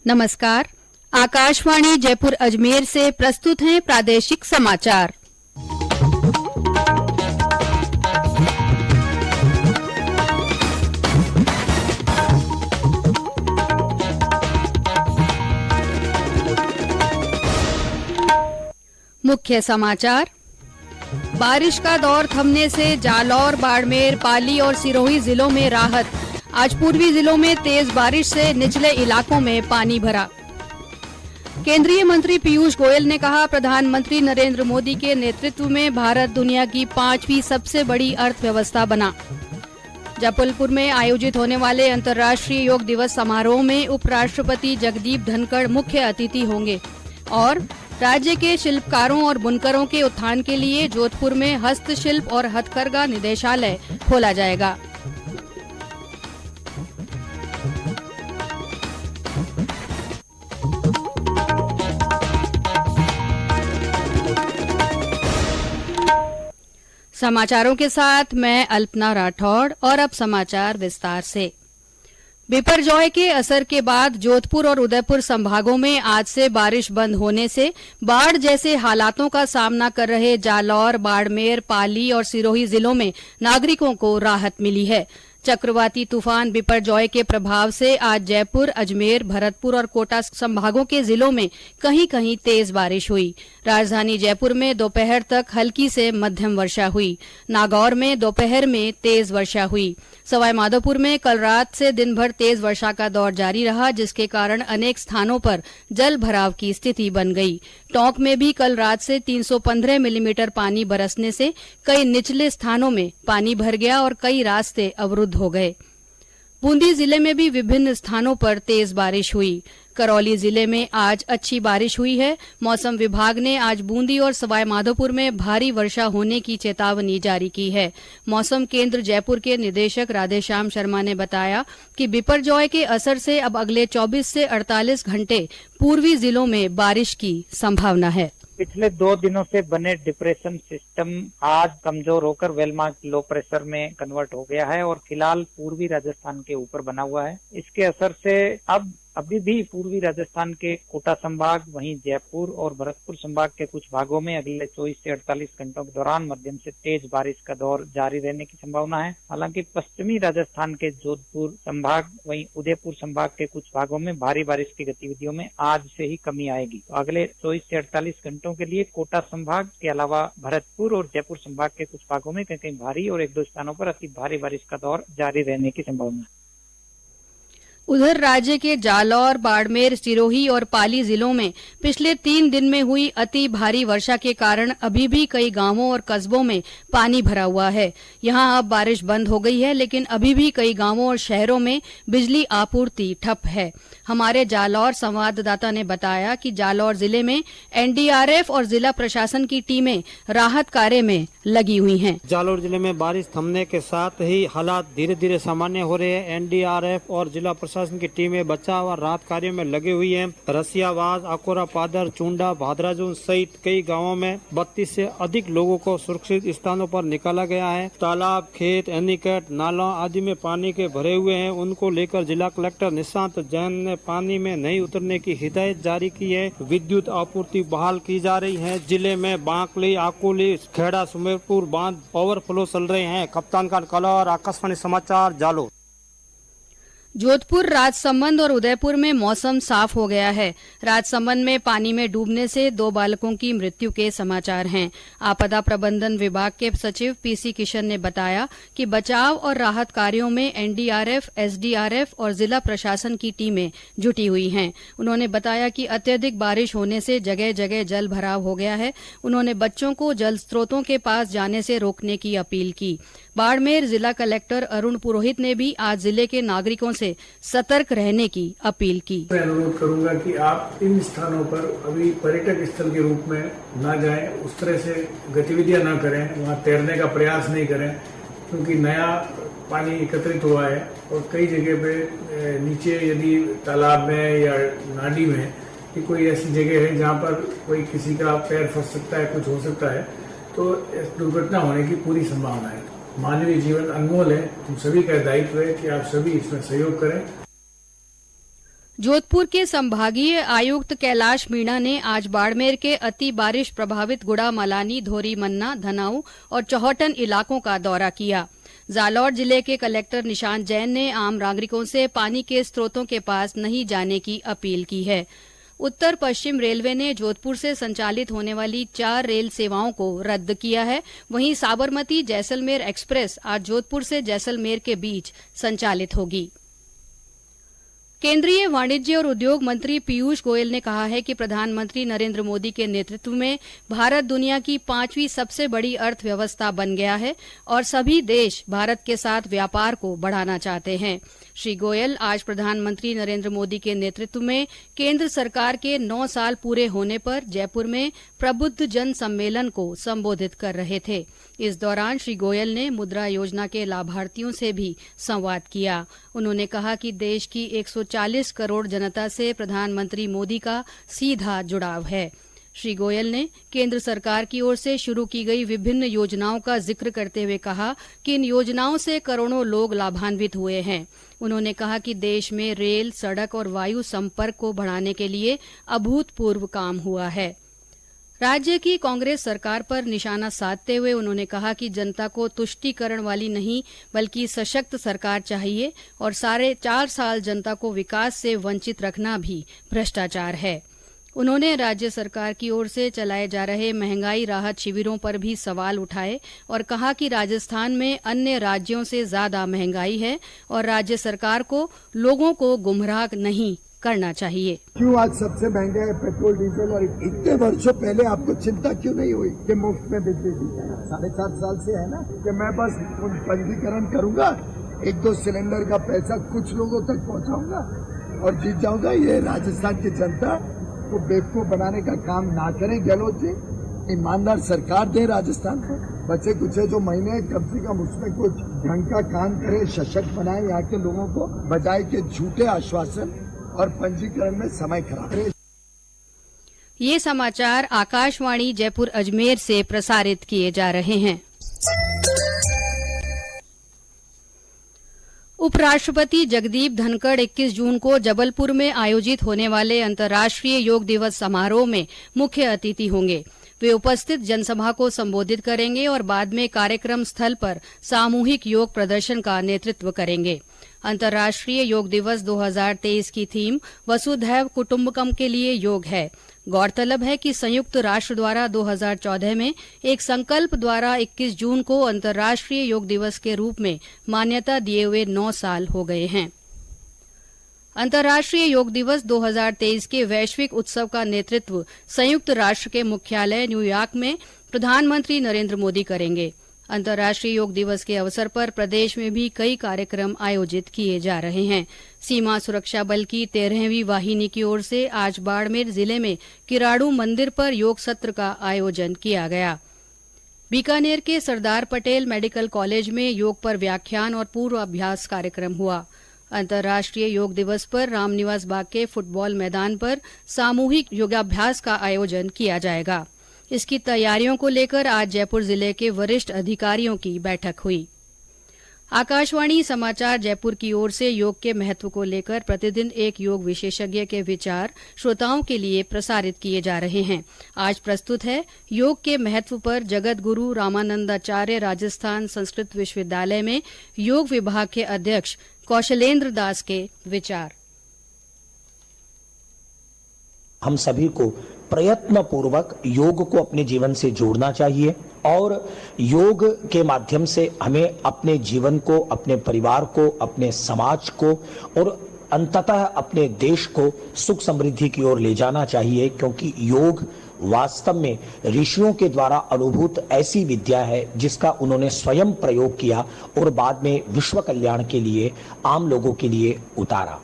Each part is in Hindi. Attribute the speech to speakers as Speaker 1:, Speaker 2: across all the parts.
Speaker 1: नमस्कार। आकाशवाणी जयपुर अजमेर से प्रस्तुत हैं प्रादेशिक समाचार। मुख्य समाचार। बारिश का दौर थमने से जालौर, बाड़मेर, पाली और सिरोही जिलों में राहत। आज पूर्वी जिलों में तेज बारिश से निचले इलाकों में पानी भरा। केंद्रीय मंत्री पीयूष गोयल ने कहा, प्रधानमंत्री नरेंद्र मोदी के नेतृत्व में भारत दुनिया की 5वीं सबसे बड़ी अर्थव्यवस्था बना। जबलपुर में आयोजित होने वाले अंतर्राष्ट्रीय योग दिवस समारोह में उपराष्ट्रपति जगदीप धनखड़ मुख्य अतिथि होंगे। और राज्य के शिल्पकारों और बुनकरों के उत्थान के लिए जोधपुर में हस्तशिल्प और हथकरघा निदेशालय खोला जाएगा। समाचारों के साथ मैं अल्पना राठौड़ और अब समाचार विस्तार से। बिपरजॉय के असर के बाद जोधपुर और उदयपुर संभागों में आज से बारिश बंद होने से बाढ़ जैसे हालातों का सामना कर रहे जालौर, बाड़मेर, पाली और सिरोही जिलों में नागरिकों को राहत मिली है। चक्रवाती तूफान बिपरजॉय के प्रभाव से आज जयपुर, अजमेर, भरतपुर और कोटा संभागों के जिलों में कहीं कहीं तेज बारिश हुई। राजधानी जयपुर में दोपहर तक हल्की से मध्यम वर्षा हुई। नागौर में दोपहर में तेज वर्षा हुई। सवाई माधोपुर में कल रात से दिन भर तेज वर्षा का दौर जारी रहा, जिसके कारण अनेक स्थानों पर जल भराव की स्थिति बन गई। टोंक में भी कल रात से 315 मिलीमीटर पानी बरसने से कई निचले स्थानों में पानी भर गया और कई रास्ते अवरुद्ध हो गए। बूंदी जिले में भी विभिन्न स्थानों पर तेज बारिश हुई। करौली जिले में आज अच्छी बारिश हुई है। मौसम विभाग ने आज बूंदी और सवाई माधोपुर में भारी वर्षा होने की चेतावनी जारी की है। मौसम केंद्र जयपुर के निदेशक राधेश्याम शर्मा ने बताया कि बिपरजॉय के असर से अब अगले 24 से 48 घंटे पूर्वी जिलों में बारिश की संभावना है।
Speaker 2: पिछले 2 दिनों से बने डिप्रेशन सिस्टम आज कमजोर होकर वेलमार्क लो प्रेशर में कन्वर्ट हो गया है और फिलहाल पूर्वी राजस्थान के ऊपर बना हुआ है। इसके असर से अभी भी पूर्वी राजस्थान के कोटा संभाग, वहीं जयपुर और भरतपुर संभाग के कुछ भागों में अगले 24 से 48 घंटों के दौरान मध्यम से तेज बारिश का दौर जारी रहने की संभावना है। हालांकि पश्चिमी राजस्थान के जोधपुर संभाग, वहीं उदयपुर संभाग के कुछ भागों में भारी बारिश की गतिविधियों में आज से ही कमी आएगी। तो अगले 24 से 48 घंटों के लिए कोटा संभाग के अलावा भरतपुर और जयपुर संभाग के कुछ भागों में कहीं कहीं भारी और 1-2 स्थानों पर अति भारी बारिश का दौर जारी रहने की संभावना है।
Speaker 1: उधर राज्य के जालौर, बाड़मेर, सिरोही और पाली जिलों में पिछले 3 दिन में हुई अति भारी वर्षा के कारण अभी भी कई गांवों और कस्बों में पानी भरा हुआ है। यहां अब बारिश बंद हो गई है, लेकिन अभी भी कई गांवों और शहरों में बिजली आपूर्ति ठप है। हमारे जालौर संवाददाता ने बताया कि जालौर जिले में एनडीआरएफ और जिला प्रशासन की टीमें राहत कार्य में लगी हुई हैं।
Speaker 3: जालौर जिले में बारिश थमने के साथ ही हालात धीरे धीरे सामान्य हो रहे हैं। एनडीआरएफ और जिला प्रशासन की टीमें बचाव और राहत कार्यों में लगी हुई हैं। रसियावास, अकोरा, पादर, चुंडा, भादराजून सहित कई गांवों में 32 से अधिक लोगों को सुरक्षित स्थानों पर निकाला गया है। तालाब, खेत, एनीकट, नालों आदि में पानी के भरे हुए हैं। उनको लेकर जिला कलेक्टर निशांत जैन ने पानी में नहीं उतरने की हिदायत जारी की है। विद्युत आपूर्ति बहाल की जा रही है। जिले में बांकली, आकुली, खेड़ा, सुमेरपुर बांध ओवरफ्लो चल रहे हैं। कप्तान का कलर, आकाशवाणी समाचार, जालौर।
Speaker 1: जोधपुर, राजसमंद और उदयपुर में मौसम साफ हो गया है। राजसमंद में पानी में डूबने से 2 बालकों की मृत्यु के समाचार हैं। आपदा प्रबंधन विभाग के सचिव पीसी किशन ने बताया कि बचाव और राहत कार्यों में एनडीआरएफ, एसडीआरएफ और जिला प्रशासन की टीमें जुटी हुई हैं। उन्होंने बताया कि अत्यधिक बारिश होने से जगह जगह जल भराव हो गया है। उन्होंने बच्चों को जल स्रोतों के पास जाने से रोकने की अपील की। बाड़मेर जिला कलेक्टर अरुण पुरोहित ने भी आज जिले के नागरिकों से सतर्क रहने की अपील की।
Speaker 4: मैं अनुरोध करूंगा कि आप इन स्थानों पर अभी पर्यटक स्थल के रूप में न जाएं, उस तरह से गतिविधियां न करें, वहां तैरने का प्रयास नहीं करें, क्योंकि नया पानी एकत्रित हुआ है और कई जगह पे नीचे यदि तालाब में या नाली में कि कोई ऐसी जगह है जहां पर कोई किसी का पैर फंस सकता है, कुछ हो सकता है, तो दुर्घटना होने की पूरी संभावना है। मानवीय जीवन अनमोल है। हम सभी का दायित्व है कि आप सभी इसमें सहयोग करें।
Speaker 1: जोधपुर के संभागीय आयुक्त कैलाश मीणा ने आज बाड़मेर के अति बारिश प्रभावित गुड़ा मलानी धोरी मन्ना धनाऊ और चौहटन इलाकों का दौरा किया। जालौर जिले के कलेक्टर निशांत जैन ने आम नागरिकों से पानी के स्रोतों के पास नहीं जाने की अपील की है। उत्तर पश्चिम रेलवे ने जोधपुर से संचालित होने वाली 4 रेल सेवाओं को रद्द किया है। वहीं साबरमती जैसलमेर एक्सप्रेस आज जोधपुर से जैसलमेर के बीच संचालित होगी। केंद्रीय वाणिज्य और उद्योग मंत्री पीयूष गोयल ने कहा है कि प्रधानमंत्री नरेंद्र मोदी के नेतृत्व में भारत दुनिया की 5वीं सबसे बड़ी अर्थव्यवस्था बन गया है और सभी देश भारत के साथ व्यापार को बढ़ाना चाहते हैं। श्री गोयल आज प्रधानमंत्री नरेंद्र मोदी के नेतृत्व में केंद्र सरकार के 9 साल पूरे होने पर जयपुर में प्रबुद्ध जन सम्मेलन को संबोधित कर रहे थे। इस दौरान श्री गोयल ने मुद्रा योजना के लाभार्थियों से भी संवाद किया। उन्होंने कहा कि देश की 140 करोड़ जनता से प्रधानमंत्री मोदी का सीधा जुड़ाव है। श्री गोयल ने केंद्र सरकार की ओर से शुरू की गई विभिन्न योजनाओं का जिक्र करते हुए कहा कि इन योजनाओं से करोड़ों लोग लाभान्वित हुए हैं। उन्होंने कहा कि देश में रेल, सड़क और वायु संपर्क को बढ़ाने के लिए अभूतपूर्व काम हुआ है। राज्य की कांग्रेस सरकार पर निशाना साधते हुए उन्होंने कहा कि जनता को तुष्टीकरण वाली नहीं बल्कि सशक्त सरकार चाहिए और साढ़े 4 साल जनता को विकास से वंचित रखना भी भ्रष्टाचार है। उन्होंने राज्य सरकार की ओर से चलाए जा रहे महंगाई राहत शिविरों पर भी सवाल उठाए और कहा कि राजस्थान में अन्य राज्यों से ज्यादा महंगाई है और राज्य सरकार को लोगों को गुमराह नहीं करना चाहिए।
Speaker 5: क्यों आज सबसे महंगा है पेट्रोल डीजल और इतने वर्षों पहले आपको चिंता क्यों नहीं हुई कि मुफ्त में बिजली दी जाए? 7.5 साल से है ना कि मैं बस पंजीकरण करूंगा, 1-2 सिलेंडर का पैसा कुछ लोगों तक पहुंचाऊंगा और जीत जाऊंगा। ये राजस्थान की जनता को बेवकूफ बनाने का काम ना करें। गहलोत जी, ईमानदार सरकार दे राजस्थान को, बचे कुछ जो महीने कम से कम उसमें कुछ ढंग का काम करे, सशक्त बनाए यहाँ के लोगों को, बजाय के झूठे आश्वासन और पंजीकरण में समय खराब है।
Speaker 1: ये समाचार आकाशवाणी जयपुर अजमेर से प्रसारित किए जा रहे हैं। उपराष्ट्रपति जगदीप धनखड़ 21 जून को जबलपुर में आयोजित होने वाले अंतर्राष्ट्रीय योग दिवस समारोह में मुख्य अतिथि होंगे। वे उपस्थित जनसभा को संबोधित करेंगे और बाद में कार्यक्रम स्थल पर सामूहिक योग प्रदर्शन का नेतृत्व करेंगे। अंतर्राष्ट्रीय योग दिवस 2023 की थीम वसुधैव कुटुंबकम के लिए योग है। गौरतलब है कि संयुक्त राष्ट्र द्वारा 2014 में एक संकल्प द्वारा 21 जून को अंतर्राष्ट्रीय योग दिवस के रूप में मान्यता दिए हुए 9 साल हो गए हैं। अंतर्राष्ट्रीय योग दिवस 2023 के वैश्विक उत्सव का नेतृत्व संयुक्त राष्ट्र के मुख्यालय न्यूयॉर्क में प्रधानमंत्री नरेंद्र मोदी करेंगे। अंतर्राष्ट्रीय योग दिवस के अवसर पर प्रदेश में भी कई कार्यक्रम आयोजित किए जा रहे हैं। सीमा सुरक्षा बल की 13वीं वाहिनी की ओर से आज बाड़मेर जिले में किराड़ू मंदिर पर योग सत्र का आयोजन किया गया। बीकानेर के सरदार पटेल मेडिकल कॉलेज में योग पर व्याख्यान और पूर्वाभ्यास कार्यक्रम हुआ। अंतर्राष्ट्रीय योग दिवस पर रामनिवास बाग के फुटबॉल मैदान पर सामूहिक योगाभ्यास का आयोजन किया जाएगा। इसकी तैयारियों को लेकर आज जयपुर जिले के वरिष्ठ अधिकारियों की बैठक हुई। आकाशवाणी समाचार जयपुर की ओर से योग के महत्व को लेकर प्रतिदिन एक योग विशेषज्ञ के विचार श्रोताओं के लिए प्रसारित किए जा रहे हैं। आज प्रस्तुत है योग के महत्व पर जगत गुरु रामानंदाचार्य राजस्थान संस्कृत विश्वविद्यालय में योग विभाग के अध्यक्ष कौशलेंद्र दास के विचार।
Speaker 6: हम सभी को प्रयत्न पूर्वक योग को अपने जीवन से जोड़ना चाहिए और योग के माध्यम से हमें अपने जीवन को, अपने परिवार को, अपने समाज को और अंततः अपने देश को सुख समृद्धि की ओर ले जाना चाहिए, क्योंकि योग वास्तव में ऋषियों के द्वारा अनुभूत ऐसी विद्या है जिसका उन्होंने स्वयं प्रयोग किया और बाद में विश्व कल्याण के लिए आम लोगों के लिए उतारा।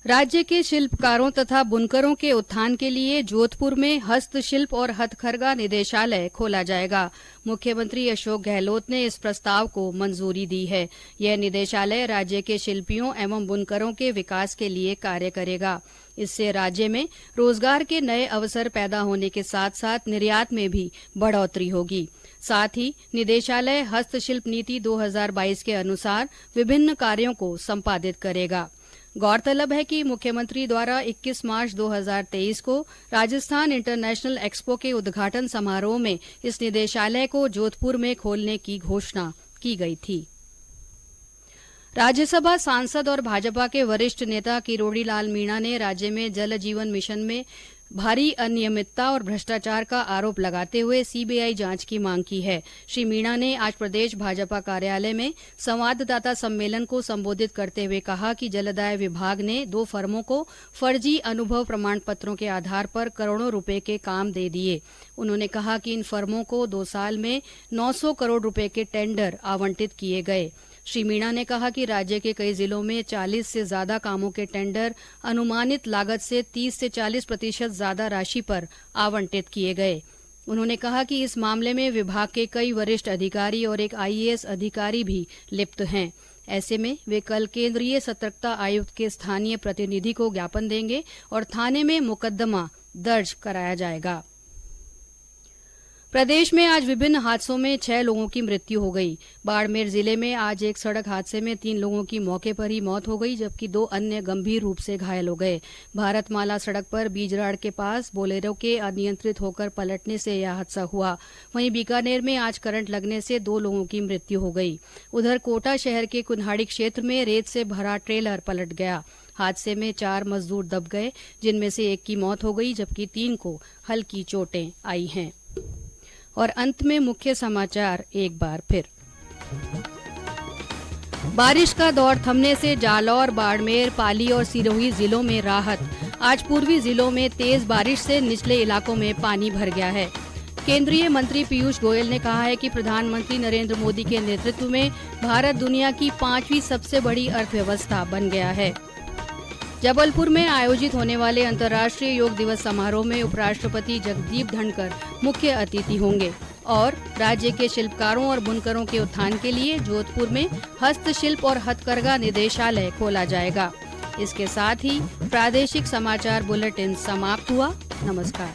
Speaker 1: राज्य के शिल्पकारों तथा बुनकरों के उत्थान के लिए जोधपुर में हस्तशिल्प और हथकरघा निदेशालय खोला जाएगा। मुख्यमंत्री अशोक गहलोत ने इस प्रस्ताव को मंजूरी दी है। यह निदेशालय राज्य के शिल्पियों एवं बुनकरों के विकास के लिए कार्य करेगा। इससे राज्य में रोजगार के नए अवसर पैदा होने के साथ साथ निर्यात में भी बढ़ोतरी होगी। साथ ही निदेशालय हस्तशिल्प नीति 2022 के अनुसार विभिन्न कार्यों को संपादित करेगा। गौरतलब है कि मुख्यमंत्री द्वारा 21 मार्च 2023 को राजस्थान इंटरनेशनल एक्सपो के उद्घाटन समारोह में इस निदेशालय को जोधपुर में खोलने की घोषणा की गई थी। राज्यसभा सांसद और भाजपा के वरिष्ठ नेता किरोड़ी लाल मीणा ने राज्य में जल जीवन मिशन में भारी अनियमितता और भ्रष्टाचार का आरोप लगाते हुए सीबीआई जांच की मांग की है। श्री मीणा ने आज प्रदेश भाजपा कार्यालय में संवाददाता सम्मेलन को संबोधित करते हुए कहा कि जलदाय विभाग ने 2 फर्मों को फर्जी अनुभव प्रमाण पत्रों के आधार पर करोड़ों रुपए के काम दे दिए। उन्होंने कहा कि इन फर्मों को 2 साल में 900 करोड़ रुपए के टेंडर आवंटित किए गए। श्री मीणा ने कहा कि राज्य के कई जिलों में 40 से ज्यादा कामों के टेंडर अनुमानित लागत से 30 से 40% ज्यादा राशि पर आवंटित किए गए। उन्होंने कहा कि इस मामले में विभाग के कई वरिष्ठ अधिकारी और एक आईएएस अधिकारी भी लिप्त हैं। ऐसे में वे कल केंद्रीय सतर्कता आयुक्त के स्थानीय प्रतिनिधि को ज्ञापन देंगे और थाने में मुकदमा दर्ज कराया जाएगा। प्रदेश में आज विभिन्न हादसों में 6 लोगों की मृत्यु हो गई। बाड़मेर जिले में आज एक सड़क हादसे में 3 लोगों की मौके पर ही मौत हो गई, जबकि 2 अन्य गंभीर रूप से घायल हो गए। भारतमाला सड़क पर बीजराड़ के पास बोलेरो के अनियंत्रित होकर पलटने से यह हादसा हुआ। वहीं बीकानेर में आज करंट लगने से 2 लोगों की मृत्यु हो गई। उधर कोटा शहर के कुन्हाड़ी क्षेत्र में रेत से भरा ट्रेलर पलट गया। हादसे में 4 मजदूर दब गए, जिनमें से 1 की मौत हो गई, जबकि 3 को हल्की चोटें आई हैं। और अंत में मुख्य समाचार एक बार फिर। बारिश का दौर थमने से जालौर, बाड़मेर, पाली और सिरोही जिलों में राहत। आज पूर्वी जिलों में तेज बारिश से निचले इलाकों में पानी भर गया है। केंद्रीय मंत्री पीयूष गोयल ने कहा है कि प्रधानमंत्री नरेंद्र मोदी के नेतृत्व में भारत दुनिया की 5वीं सबसे बड़ी अर्थव्यवस्था बन गया है। जबलपुर में आयोजित होने वाले अंतर्राष्ट्रीय योग दिवस समारोह में उपराष्ट्रपति जगदीप धनखड़ मुख्य अतिथि होंगे और राज्य के शिल्पकारों और बुनकरों के उत्थान के लिए जोधपुर में हस्तशिल्प और हथकरघा निदेशालय खोला जाएगा। इसके साथ ही प्रादेशिक समाचार बुलेटिन समाप्त हुआ। नमस्कार।